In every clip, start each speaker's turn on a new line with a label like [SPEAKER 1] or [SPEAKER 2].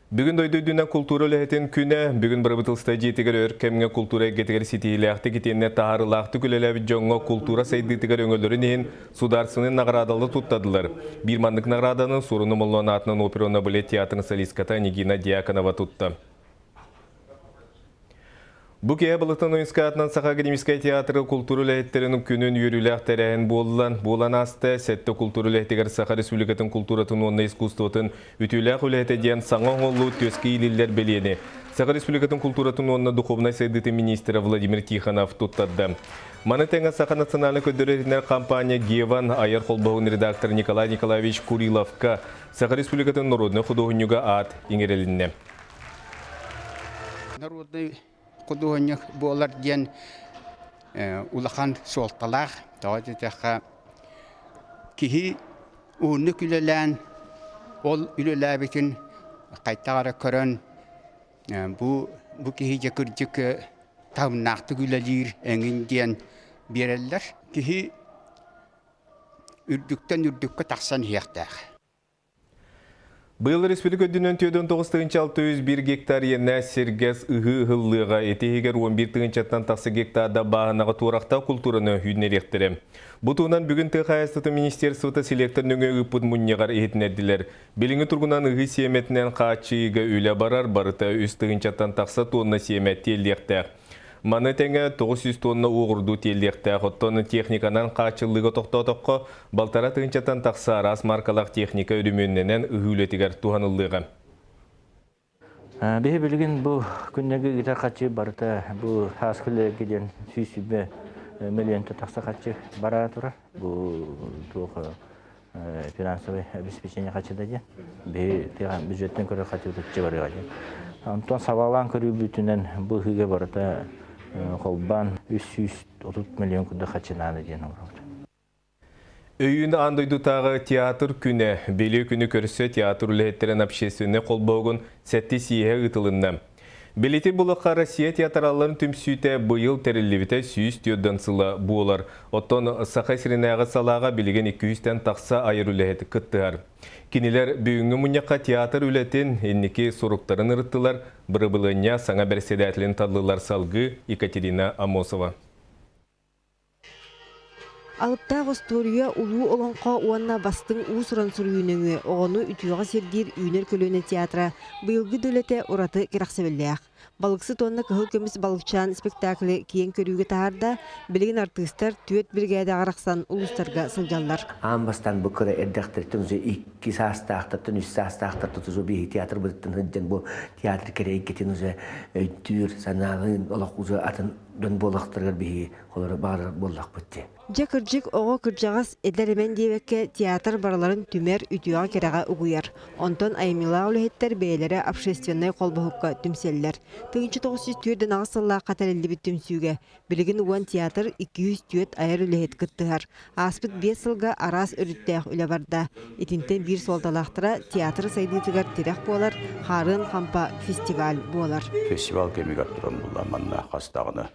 [SPEAKER 1] Бүгін дойдуйдуна культура ләхетін күні, бүгін бірбітілсті жетігер өркемге культура әгетігер сетейләқті кетеніне тағарылақты күлеләбі жоңға культура сайдытығыр өңілерін ең сударсының нағырадалы тұттадылар. Bir мандық нағыраданын сұрыны мұллан атының оперона балет театрын солистката Нигина Диаконова тұтты. Бұкея бұлықтан ойынска атынан Саха академическая театры культура ләхеттерінің күнін үйіріләқ тәрәйін болан асты, сәтті культура ләхетігер Саха республикатын культуратын онна искусствотын үтіләқ үләхетеден саңан олу төскі илілер белені. Саха республикатын культуратын онна духовной сайдыты министра Владимир Тихонов тұттады. Маны тәңі Саха национальный көддөрерінер компания Геван айыр қолбағын редактор Николай Николаевич Куриловка Саха республикатын народный художнюга ат еңерелінне.
[SPEAKER 2] Кудугоньяк болар ден улахан солталах таатыта кихи уны күлелән ол үлеләбитин кайтара көрөн бу кихи жакыржык тамнакты күлелир эңин ден береллер кихи үрдүккө таксан хияктак.
[SPEAKER 1] Бұл республика дүнен 9-601 гектар енне сергес ұғы ғылыға етегер 11-тен тақсы гектарда бағынаға турақта культураны үйнеректірі. Бұтуынан бүгін Тыхайастыты министерствоты селекторның өйіппұд мұннеғар етінерділер. Беліңі тұрғынан ұғы семетінен қачыға үйлі барар, барыта үстігін тақсы тонны семет телдеқті. Маны тәңі 900 тонна оғырду телдеқті. Хоттоны техниканан қачылығы тоқтатыққа балтара тыңчаттан тақсы арас маркалақ техника үріменнен үгілетігер туғанылығы.
[SPEAKER 3] Бейі білген бұл күннегі ғита қачы барыта бұл хаскілігіден сүйсібе миллионты тақсы қачы бара тұра. Бұл туғы финансовый обеспечение қачыда де. Бейі бюджеттен көрі қачы тұтчы барыға де. Антон савалан көрі бүтінен бұл ғиге барыта қолбан 330 миллион күнді қачынаны ден орауды.
[SPEAKER 1] Өйіні андойду тағы театр күні, белі күні көрісі театр үләеттерін общественне қолбауғын сәтті сиеге ұтылынна. Белеті бұлыққа Россия театраларын түмсүйті бұйыл тәрілівіті сүйіс түйоддан сылы бұолар. Оттон Саха сиренәғы салаға білген 200-тен тақса айыр үләеті күттіғар. Кинилер бүгінгі мұняққа театр үләтін еннеке соруқтарын ұрыттылар, бұрыбылыня саңа бәрседәтілін тадлылар салғы Екатерина Амосова.
[SPEAKER 4] Алыптағы стория улу олонқа уанна бастың ұсыран сүрүйініңі оғыны үтіуға сердер үйнер көлөне театра бұйылғы дөлеті ұраты керақсабелләқ. Балықсы тонна кығыл көміс балықчан спектаклі кейін көріуге тағарда білген артыстар түйет біргәді ағарақсан ұлыстарға сылжалар.
[SPEAKER 5] Амбастан бұқыры әрдіқтірттің үзе 2 састақтырттың 3 састақтырттың үзе бейі театр бұдыттың ғыджан бұл театр керейік кетін үзе өйттүйір санағын олақ үзе атын дөн болақтырғыр бейі қолары бағыр болақ бұтты.
[SPEAKER 4] Жакыржик оғы кыржағас эдермен девекке театр бараларын түмер үтіуға кераға ұғыяр. Онтон аймила үліхеттер бәйлері общественный қолбығыққа түмселлер. Тыңчы 900 түйерден ағысылла қатарелі біт түмсуге. Білігін уан театр 200 түйет айыр үліхет күттігар. Аспыт 5 сылға арас үріттәқ үлі барда. Етінтен бір солталақтыра театр сайдытығар терек болар, харын қампа фестиваль болар.
[SPEAKER 6] Фестиваль кемігар тұран бұлла манна қастағыны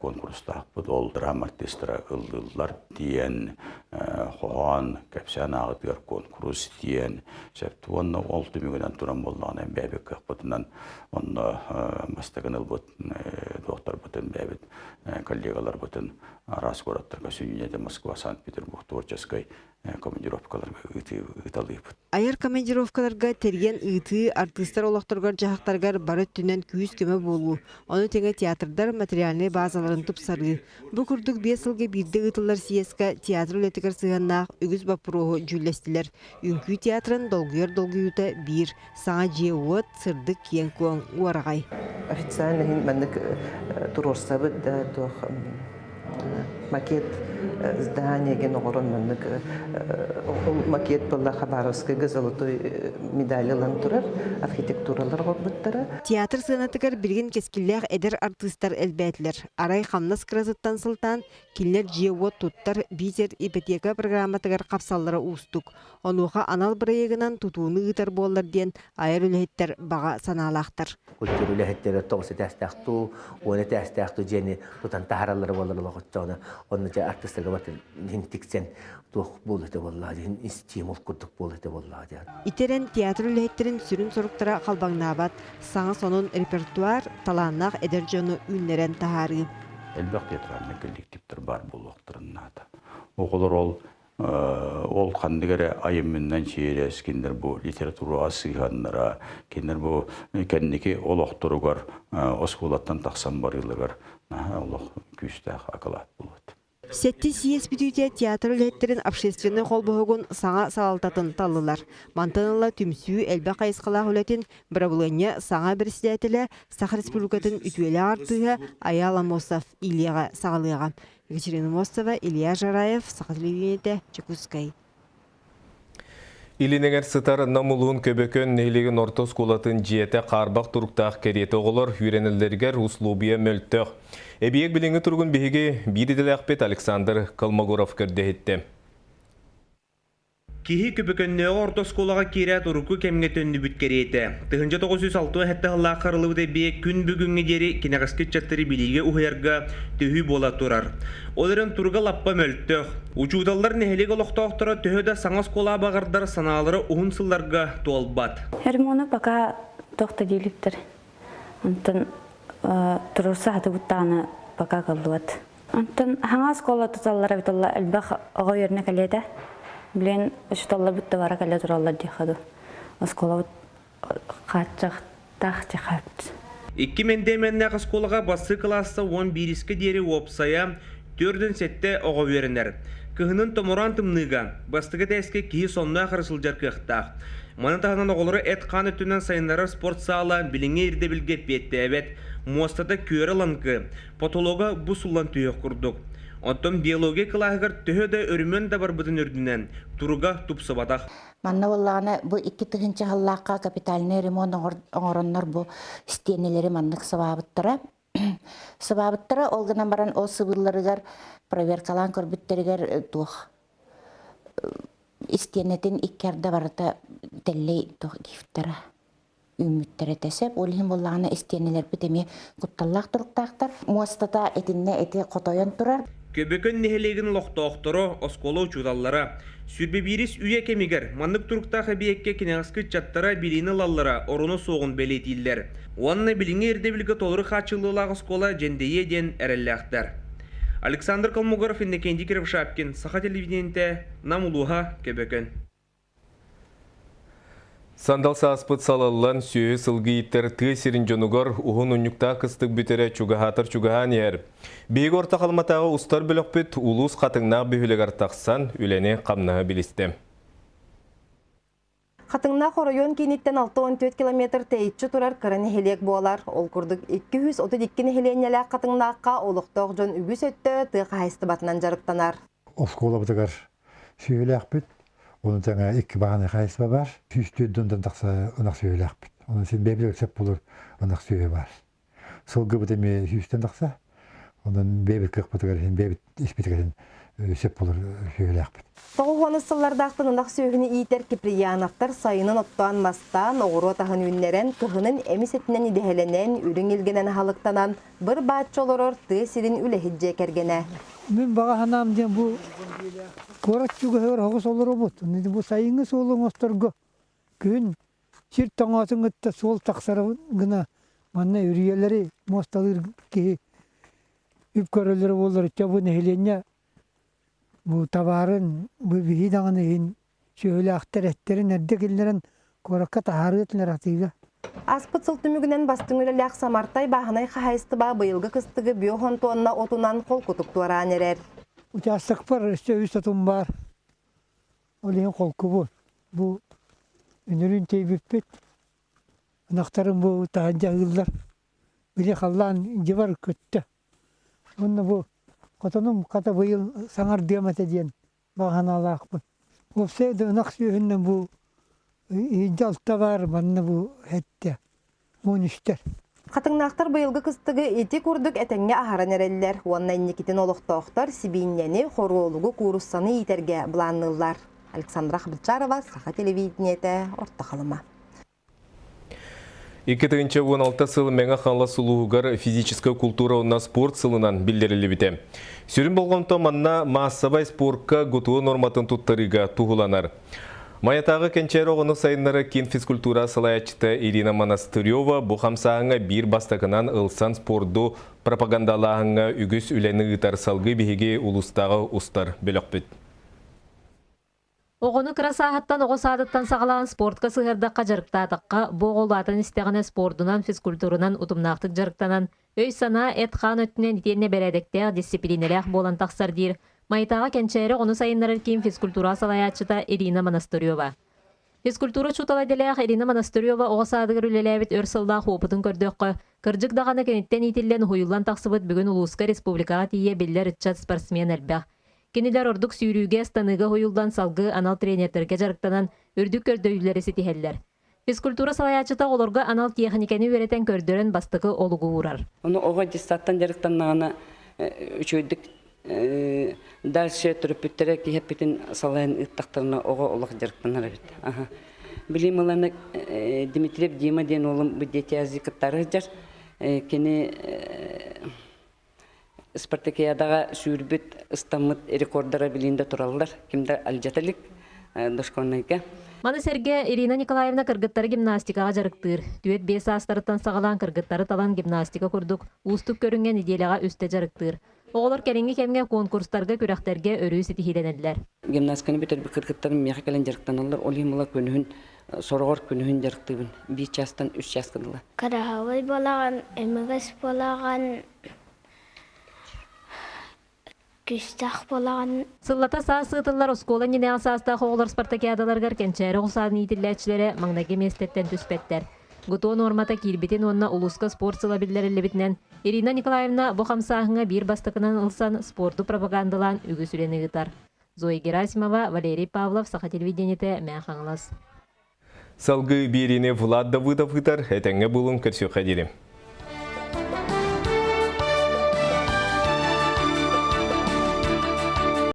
[SPEAKER 6] конкурста бұл ол драма артистері ылдылар дейін қоған кәпсән ағытығар конкурс дейін сәпті оны ол түмігінен тұран болғанын бәбек қақпытынан оны мастығын ұлбыт доқтар бұтын бәбет коллегалар бұтын арас көраттарға сүйінеді Москва, Санкт-Петербург творческой командировкаларға ұталып.
[SPEAKER 4] Айыр командировкаларға терген ұйты артыстар олақтырғар жағақтарғар бары түнен күйіз көмі болу. Оны теңе театрдар материальный базаларын тұпсары. Бұл күрдік 5 жылғы бірді ұтылар сиесқа театр үлетігір сығаннақ үгіз бапыроғы жүлестілер. Үнкүй театрын долгүйер-долгүйюта бір саңа жеуот сырдық кен көң уарағай.
[SPEAKER 7] Официально мәнік тұрорсабы да макет здания ген оғырын мәнік макет бұлла Хабаровскайға золотой медалилан тұрар архитектуралар ғорбыттары.
[SPEAKER 4] Театр сығанатығар білген кескілләғ әдір артыстар әлбәтілер. Арай қамнас кразыттан сылтан келлер жеуот тұттар бизер ипотека программатығар қапсаллары ұстық. Онуға анал бірайығынан тұтуыны ұтар болар ден айыр үліхеттер баға саналақтар.
[SPEAKER 5] Культур үліхеттері тоғысы тәстәқту, оны тәстәқту жені тұтан тағаралары болар Onu da artistlarga batır hintiksen tuh bolete vallahi stimul kurduk bolete vallahi.
[SPEAKER 4] Итерен театр үлэхеттерин сүрүн соруктара қалбаңнабат, саңа сонун репертуар талааннах эдер жону үннерен тахары.
[SPEAKER 6] Элбек театральный коллективтер бар болуқтырыннады. Оғылар ол қандығары айымынан шейрес, кендер бұл литература асығанлара, кендер бұл кәннеке олықтыруғар, осколаттан тақсан барылығар, олық күйістәқ ақылат болады.
[SPEAKER 4] Сетти сиес бүтүтэ театр үлэхеттерин общественный холбоһугун саңа салалтатын таллылар. Мантаныла түмсүү элбэ кайыскалаах үлэтин бирабылыня саңа берсилетеле Саха Республикатын үтүеле артыга Аяла Мосов Ильяга сагалыга. Екатерина Мостова, Илья Жараев, Саха телевидениете, Чекускай.
[SPEAKER 1] Илинегер сытар намулуун көбөкөн нейлеген ортос кулатын жиете қарбақ туруктаах кереті оғылар үйренілдергер услубия мөлттөк. Эбиек билинги тургун биһиги бириделе акпет Александр Колмогоров көрдехетте.
[SPEAKER 8] Кихи көбөкөннөөгө ортосколага кире турку кемге төннү бүткереете. 1906 хетте халла карылыбыда биек күн бүгүнгө жери кинегаскет чаттыры билиге уһерга төһү бола турар. Оларын турга лаппа мөлттөк. Учуудаллар нехелеге лохтоохтора төһөдө саңас кола багардар санаалары уһун сылларга туолбат.
[SPEAKER 9] Хермону пока тохта делиптер. Антон турурса хатыбыттааны пока калдыбат. Антон хаңас кола туталлара биталла элбах огойерне каледа. Блин, что-то будто вара каля туралла дихаду. Оскола качах тахтихат.
[SPEAKER 8] 2000 осколага басы класса 11-ке дери опсая 4 сетте ого веренер. Кыһынын томоран тымныга бастыгы теске ки сонна харысылжар кыхтах. Мана таханан оголору эт кан өтүнөн сайыннары спорт сала билиңе ирде билге петтебет. Мостада көөрө ланкы. Патолога бу суллан түйөк курдук. Онтон биология кылаагар төһөдө өрүмөн да бар бутун өрдүнөн туруга тупсабатах.
[SPEAKER 10] Манна болланы бу 2-тыгынчы халлакка капитальный ремонт оңороннор бу стенелери маннык сабабыттыра. Сабабыттыра олгынан баран ол сыбырларыгар проверкалан көрбүттеригер тух. Стенетин иккерде барыта теллей тух гифтера. Үмүттер этесеп, олхин болланы стенелер битеме кутталлах туруктактар. Мостата этинне эти котойон турар.
[SPEAKER 8] Көбөкөн нехелеген лохтоохторо осколо учудаллара. Сүрбе бирис үйе кемигер, маннык туруктаха биекке кинегаскы чаттара билини лаллара орону соғын белетиллер. Уанна билиңе эрде билге толыры хачылылағы оскола жендeye ден әрелләқтар. Александр Колмогоров, Иннокентий Кировшапкин, Саха телевидениете, Намулуха, Көбөкөн.
[SPEAKER 1] Сандал сааспыт салаллан сүйі сылғы иттер тыйсерін жонугор уғын ұнюкта кыстық бүтере чугахатыр чугахан ер. Бейгі орта қалматағы ұстар бөлікпет улус қатыңна бүйілігар тақсан үлене қамнаға білісті.
[SPEAKER 11] Қатыңна хоройон кенеттен 6-14 километр тейітші тұрар кіріні хелек болар. Ол күрдік 232 хеленелі қатыңнаққа олықтық жон үгіс өтті тұйқа хайсты батынан жарықтанар.
[SPEAKER 12] Оскола бұтығар сүйелі ақпет. Onun tane iki bahane kayısı var. Üstünden taksa onak söyle akbet. Onun için bebek sep bulur onak söyle var. Solgu bu demi üstten taksa. Onun bebek kırpıtı için bebek ispiti için sep bulur söyle akbet.
[SPEAKER 11] Toğuğunu sıllardaqtın onak söylüğünü iyiter Kipriyanovlar sayının ottan bastan oğru otağın ünleren kıhının emis etinden idehelenen, ürün ilgenen halıktanan bir bağıtçı olurur tığsirin ülehidce kergene.
[SPEAKER 13] Ben bağa hanam diyen bu korak çuga hör hoğus olur obut. Bu sayını solun ostorgo. Gün çir taŋasın ıtta sol taksara gına manna üriyeleri mostalır ki üp köröleri olur. Çabu nehilenye bu tabarın bu bihidağını hin şöyle aktar etlerin erdekillerin korakka taharı etler atıyla.
[SPEAKER 11] Aspıt sıltımügünen bastın ülelek samartay bağınay xahayısты bağ bayılgı kıstıgı biyohon tonuna otunan kol kutuk tuaran erer.
[SPEAKER 13] Uçastık var, işte üst atım var. Oleyin kolku bu. Bu ünürün teybüppet. Anahtarın bu tahanca hırlar. Biri kallan civar kötü. Onunla bu kotonum kata bayıl sanar diyamet ediyen. Bağına Allah'ın. Bu sevdi ınaksıyığından bu İncalta var bana bu hette. Mon işler.
[SPEAKER 11] Қатыңнақтар байылғы кыстығы еті күрдік әтәңге ахаран әрелілер. Уанна иннекетін олықтауқтар Сибиннені хоролуғы куруссаны етерге бұланылар. Александра Хабытчарова, Саха телевидениеті, Орта қалыма.
[SPEAKER 1] 2016 сыл мәңі қанла сұлуғығар физическая культура онна спорт сылынан білдерілі біте. Сүрін болғанто манна массабай спортқа ғытуы норматын тұттарыға туғыланар. Маятағы кенчері оғыны сайынлары кен физкультура салаячыты Ирина Монастырёва бұқамсағыңа бір бастақынан ылсан спорду пропагандалағыңа үгіс үләні ұтар салғы бігеге ұлыстағы ұстар бөлік бүт.
[SPEAKER 14] Оғыны красағаттан оғы садыттан сағалаған спортқа сығырдаққа жарықтатыққа боғылатын істеғіне спордунан физкультурынан ұтымнақтық жарықтанан өй сана әтқан өттінен итенне бәрәдіктер дисциплинелях болан тақсар дейір. Майтаға кенчері оны сайынлары кем физкультура салаячыта Ирина Монастырёва. Физкультура чуталаделях Ирина Монастырёва оғы садығыр үлеләбет өрсылдақ опытын көрдөққы. Кыржық дағаны кенеттен итілден хуюлан тақсыбыт бүгін Улуска республикаға тие беллер үтчат спортсмен әлбәқ. Кенелер ордық сүйрүүге станыға хуюлдан салғы анал тренертерге жарықтанан үрдік көрдөйлері сетихеллер. Физкультура салаячыта оларға анал техникені өретен көрдөрен бастығы олығы урар.
[SPEAKER 15] Оны оға дистаттан жарықтанағына үшөйдік дальше түріппеттері кейіппетін салайын ұттақтарына оға олық жарықтанар бет. Білем оланы Дмитриев Дима ден олым бүдеті азикаттары жар. Кені Спартакиядаға сүйірбет ұстамыт рекордара білінде тұралылар. Кімді әлжатылық дошқонайға.
[SPEAKER 14] Маны серге Ирина Николаевна кыргыттары гимнастикаға жарықтыр. Дүет 5 астарыттан сағалан кыргыттары талан гимнастика күрдік. Устук көрінген иделяға үсте жарықтыр. Оғылар кәрінгі кәмге конкурстарға күрәқтерге өрі сетихиленеділер.
[SPEAKER 15] Гимнастиканы бітер бір кыргыттарын меға кәлін жарықтанылар. Олимыла көнігін, сорғыр көнігін жарықтығын. 5 жастан 3 жасқыдылар.
[SPEAKER 16] Қарағавай болаған, әмігіс болаған, күстақ болаған.
[SPEAKER 14] Сыллата саасытылар оскола ненеға саастағы оғылар спартакиадаларғар кәнчәрі ұқсадын итілләтшілері маңнаге местеттен түспеттер. Гуто нормата кирбитин онна улуска спорт сылабиллерілі бітінен Ирина Николаевна бұқамсағыңа бір бастықынан ылсан спорту пропагандалан үгісілені ғытар. Зоя Герасимова, Валерий Павлов, Саха телевидениеті мәқаңлас.
[SPEAKER 1] Салғы беріне Влад Давыдов ғытар, әтәңе бұлын көрсеу қадерім.